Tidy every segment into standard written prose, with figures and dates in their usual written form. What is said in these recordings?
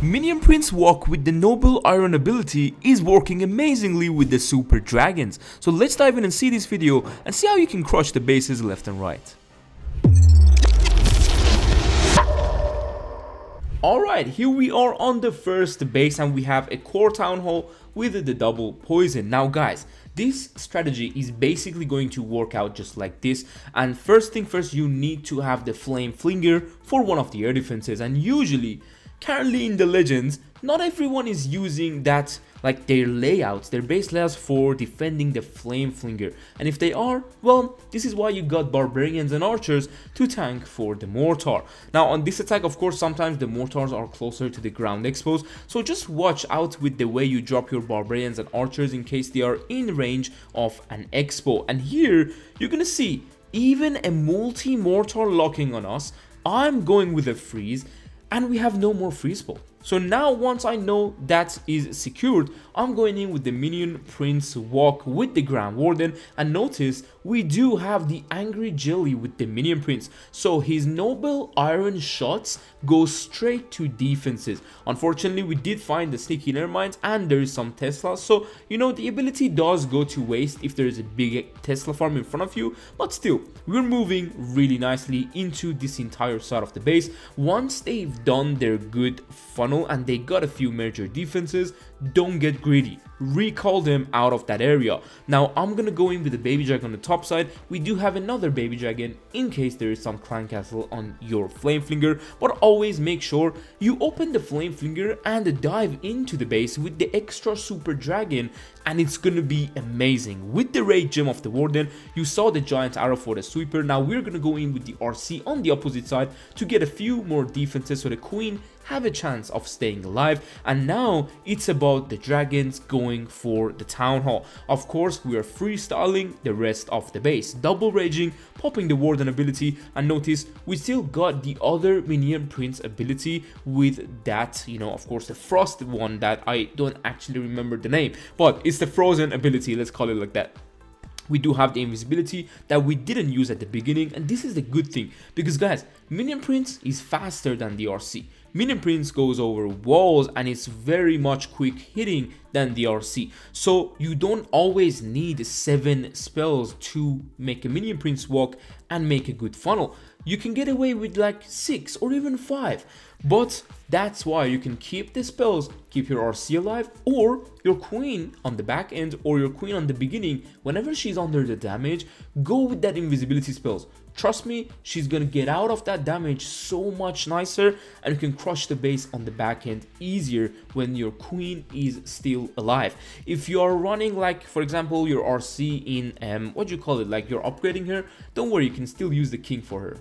Minion Prince Walk with the Noble Iron ability is working amazingly with the Super Dragons. So let's dive in and see this video and see how you can crush the bases left and right. Alright, here we are on the first base and we have a core town hall with the double poison. Now guys, this strategy is basically going to work out just like this, and first thing first, you need to have the Flame Flinger for one of the air defenses, and usually currently in the Legends, not everyone is using that, like their layouts, their base layouts for defending the Flame Flinger. And if they are, well, this is why you got Barbarians and Archers to tank for the Mortar. Now on this attack, of course, sometimes the Mortars are closer to the ground expos, so just watch out with the way you drop your Barbarians and Archers in case they are in range of an expo. And here, you're gonna see, even a multi-Mortar locking on us, I'm going with a freeze, and we have no more freeze spell. So now once I know that is secured, I'm going in with the Minion Prince Walk with the Grand Warden, and notice we do have the Angry Jelly with the Minion Prince, so his Noble Iron shots go straight to defenses. Unfortunately, we did find the Sneaky Mines and there is some Tesla, so you know the ability does go to waste if there is a big Tesla farm in front of you, but still, we're moving really nicely into this entire side of the base. Once they've done their good funnel and they got a few major defenses, don't get greedy, recall them out of that area. Now I'm gonna go in with the baby dragon on the top side. We do have another baby dragon in case there is some clan castle on your Flame Flinger, but always make sure you open the Flame Flinger and dive into the base with the extra super dragon, and it's gonna be amazing. With the raid gem of the Warden, you saw the giant arrow for the sweeper. Now we're gonna go in with the RC on the opposite side to get a few more defenses so the queen have a chance of staying alive. And now it's about the dragons going for the town hall. Of course, we are freestyling the rest of the base, double raging, popping the Warden ability, and notice we still got the other Minion Prince ability with that, you know, of course the frost one that I don't actually remember the name, but it's the frozen ability, let's call it like that. We do have the invisibility that we didn't use at the beginning, and this is the good thing because guys, Minion Prince is faster than the RC. Minion Prince goes over walls and it's very much quick hitting than the RC, so you don't always need 7 spells to make a Minion Prince walk and make a good funnel. You can get away with like 6 or even 5, but that's why you can keep the spells, keep your RC alive, or your queen on the back end or your queen on the beginning. Whenever she's under the damage, go with that invisibility spells. Trust me, she's gonna get out of that damage so much nicer, and you can crush the base on the back end easier when your queen is still alive. If you are running, like for example, your RC in what do you call it, like you're upgrading her, don't worry, you can still use the king for her.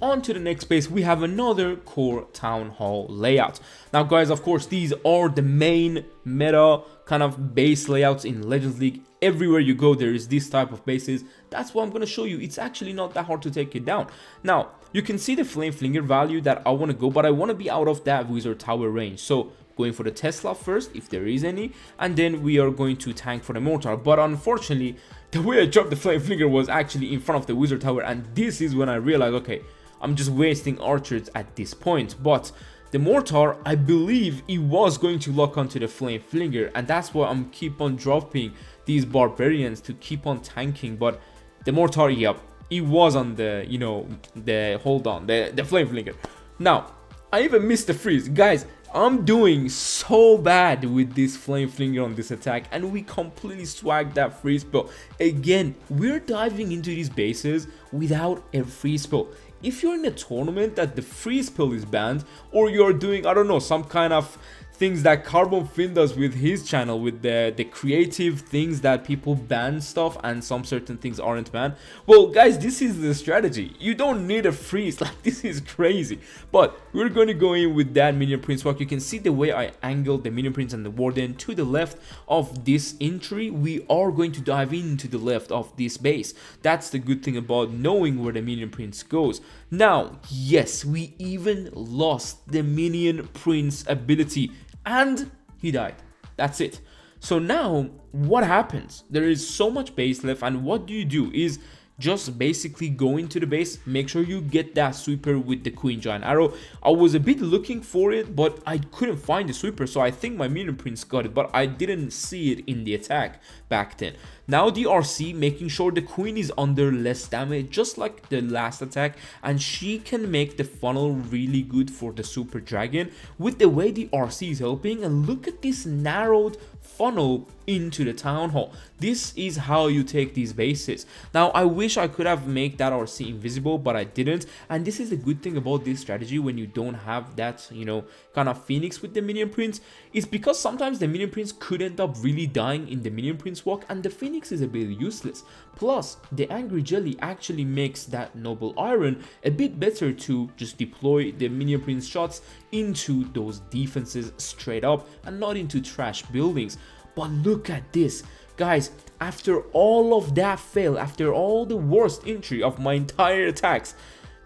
On to the next base, we have another core town hall layout. Now guys, of course, these are the main meta kind of base layouts in Legends League. Everywhere you go, there is this type of bases. That's what I'm going to show you. It's actually not that hard to take it down. Now, you can see the Flame Flinger value that I want to go, but I want to be out of that Wizard Tower range. So, going for the Tesla first, if there is any, and then we are going to tank for the Mortar. But unfortunately, the way I dropped the Flame Flinger was actually in front of the Wizard Tower, and this is when I realized, okay, I'm just wasting archers at this point. But the Mortar, I believe it was going to lock onto the Flame Flinger, and that's why I'm keep on dropping these Barbarians to keep on tanking. But the Mortar, yep, it was on the, you know, the hold on, the Flame Flinger. Now, I even missed the freeze. Guys, I'm doing so bad with this Flame Flinger on this attack, and we completely swagged that freeze spell. Again, we're diving into these bases without a freeze spell. If you're in a tournament that the freeze spell is banned, or you're doing, I don't know, some kind of things that Carbon Fin does with his channel, with the creative things that people ban stuff and some certain things aren't banned. Well guys, this is the strategy. You don't need a freeze, like this is crazy. But we're going to go in with that Minion Prince walk. You can see the way I angled the Minion Prince and the Warden to the left of this entry. We are going to dive into the left of this base. That's the good thing about knowing where the Minion Prince goes. Now, yes, we even lost the Minion Prince ability, and he died. That's it. So now what happens? There is so much base left, and what do? Is just basically go into the base, make sure you get that sweeper with the Queen Giant Arrow. I was a bit looking for it, but I couldn't find the sweeper, so I think my Minion Prince got it, but I didn't see it in the attack back then. Now the RC, making sure the Queen is under less damage, just like the last attack, and she can make the funnel really good for the Super Dragon with the way the RC is helping. And look at this narrowed funnel into the Town Hall. This is how you take these bases. Now I wish I could have made that RC invisible, but I didn't, and this is the good thing about this strategy when you don't have that, you know, kind of Phoenix with the Minion Prince. It's because sometimes the Minion Prince could end up really dying in the Minion Prince walk, and the Phoenix is a bit useless. Plus the Angry Jelly actually makes that Noble Iron a bit better to just deploy the Minion Prince shots into those defenses straight up and not into trash buildings. But look at this, guys. After all of that fail, after all the worst entry of my entire attacks,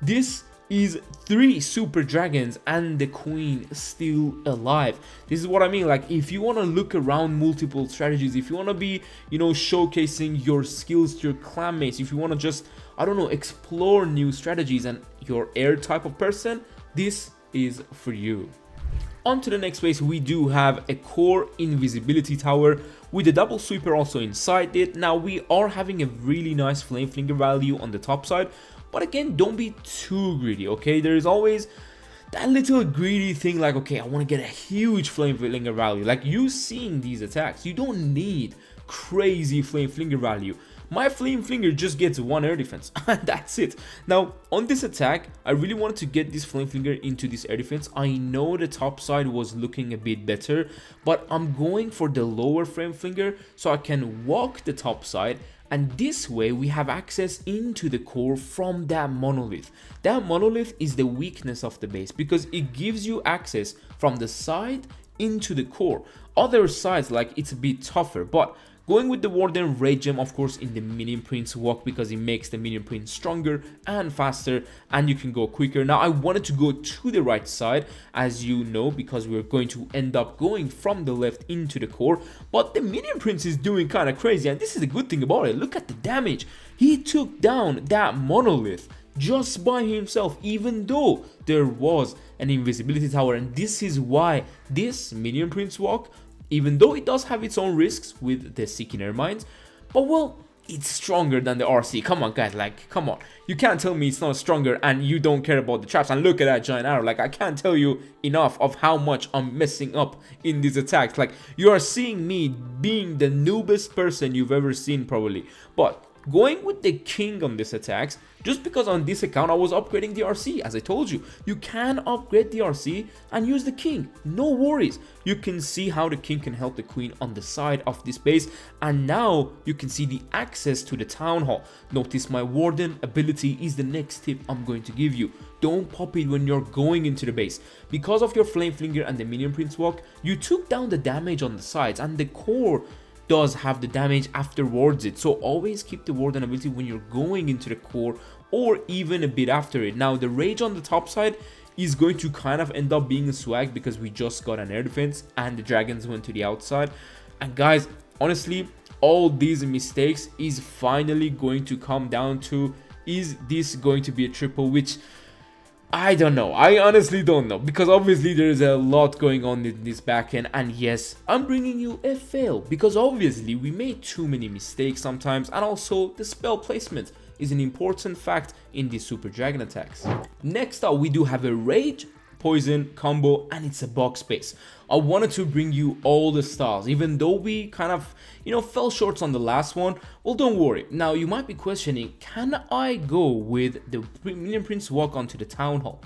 this is 3 Super Dragons and the Queen still alive. This is what I mean. Like, if you want to look around multiple strategies, if you want to be, you know, showcasing your skills to your clanmates, if you want to just, I don't know, explore new strategies and you're air type of person, this is for you. On to the next base, we do have a core invisibility tower with a double sweeper also inside it. Now we are having a really nice Flame Flinger value on the top side, but again, don't be too greedy, okay? There is always that little greedy thing like, okay, I want to get a huge Flame Flinger value. Like, you seeing these attacks, you don't need crazy Flame Flinger value. My Flame Flinger just gets 1 air defense and that's it. Now on this attack, I really wanted to get this Flame Flinger into this air defense. I know the top side was looking a bit better, but I'm going for the lower Flame Flinger so I can walk the top side, and this way we have access into the core from that monolith. That monolith is the weakness of the base because it gives you access from the side into the core. Other sides, like, it's a bit tougher, but going with the Warden Rage Gem, of course, in the Minion Prince walk because it makes the Minion Prince stronger and faster and you can go quicker. Now I wanted to go to the right side, as you know, because we're going to end up going from the left into the core, but the Minion Prince is doing kind of crazy, and this is the good thing about it. Look at the damage. He took down that monolith just by himself, even though there was an invisibility tower. And this is why this Minion Prince walk, even though it does have its own risks with the Seeking Air Mines, but well, it's stronger than the RC. Come on guys, like, come on, you can't tell me it's not stronger and you don't care about the traps. And look at that giant arrow. Like, I can't tell you enough of how much I'm messing up in these attacks. Like, you are seeing me being the noobest person you've ever seen probably, but going with the king on this attacks, just because on this account I was upgrading the RC. As I told you, you can upgrade the RC and use the king, no worries. You can see how the king can help the queen on the side of this base, and now you can see the access to the town hall. Notice my warden ability is the next tip I'm going to give you. Don't pop it when you're going into the base. Because of your Flame Flinger and the Minion Prince walk, you took down the damage on the sides, and the core does have the damage afterwards it, so always keep the warden ability when you're going into the core or even a bit after it. Now the rage on the top side is going to kind of end up being a swag because we just got an air defense and the dragons went to the outside. And guys, honestly, all these mistakes is finally going to come down to, is this going to be a triple? Which I don't know. I honestly don't know, because obviously there is a lot going on in this backend, and yes, I'm bringing you a fail because obviously we made too many mistakes sometimes, and also the spell placement is an important fact in these Super Dragon attacks. Next up, we do have a Rage Poison combo, and it's a box base. I wanted to bring you all the styles, even though we kind of, you know, fell short on the last one. Well, don't worry. Now you might be questioning, can I go with the Minion Prince walk onto the town hall?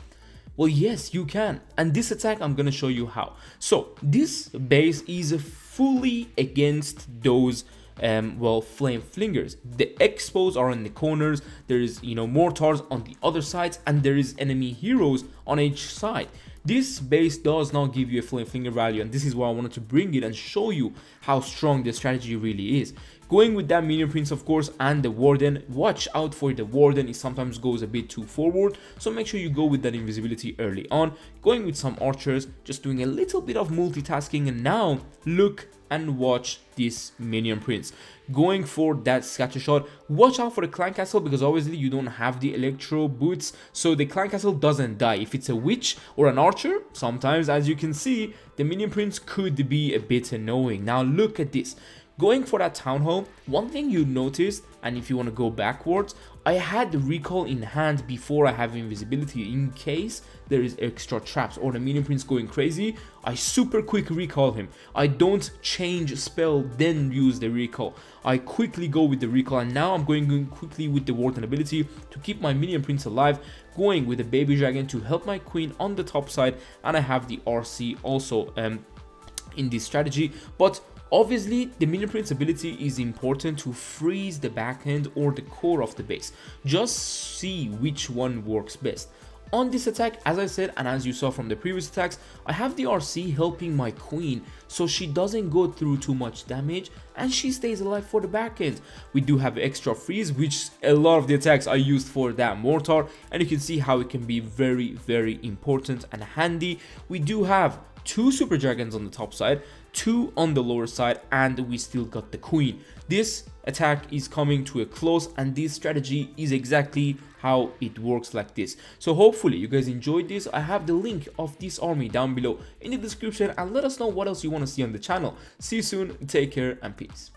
Well, yes, you can, and this attack I'm gonna show you how. So this base is fully against those well, Flame Flingers. The expos are in the corners, there is, you know, mortars on the other sides, and there is enemy heroes on each side. This base does not give you a Flame Flinger value, and this is why I wanted to bring it and show you how strong the strategy really is. Going with that Minion Prince, of course, and the Warden. Watch out for the Warden, it sometimes goes a bit too forward, so make sure you go with that invisibility early on. Going with some archers, just doing a little bit of multitasking, and now look and watch this Minion Prince. Going for that scatter shot. Watch out for the Clan Castle, because obviously you don't have the electro boots, so the Clan Castle doesn't die. If it's a witch or an archer, sometimes, as you can see, the Minion Prince could be a bit annoying. Now look at this. Going for that Town Hall, one thing you noticed, and if you want to go backwards, I had the recall in hand before I have invisibility in case there is extra traps or the Minion Prince going crazy. I super quick recall him. I don't change spell then use the recall. I quickly go with the recall, and now I'm going quickly with the Warden ability to keep my Minion Prince alive, going with the Baby Dragon to help my Queen on the top side, and I have the RC also in this strategy. But obviously, the Minion Prince ability is important to freeze the backhand or the core of the base. Just see which one works best. On this attack, as I said, and as you saw from the previous attacks, I have the RC helping my Queen so she doesn't go through too much damage and she stays alive for the backhand. We do have extra freeze, which a lot of the attacks are used for that mortar, and you can see how it can be very, very important and handy. We do have 2 Super Dragons on the top side, 2 on the lower side, and we still got the Queen. This attack is coming to a close, and this strategy is exactly how it works like this. So hopefully you guys enjoyed this. I have the link of this army down below in the description, and let us know what else you want to see on the channel. See you soon, take care, and peace.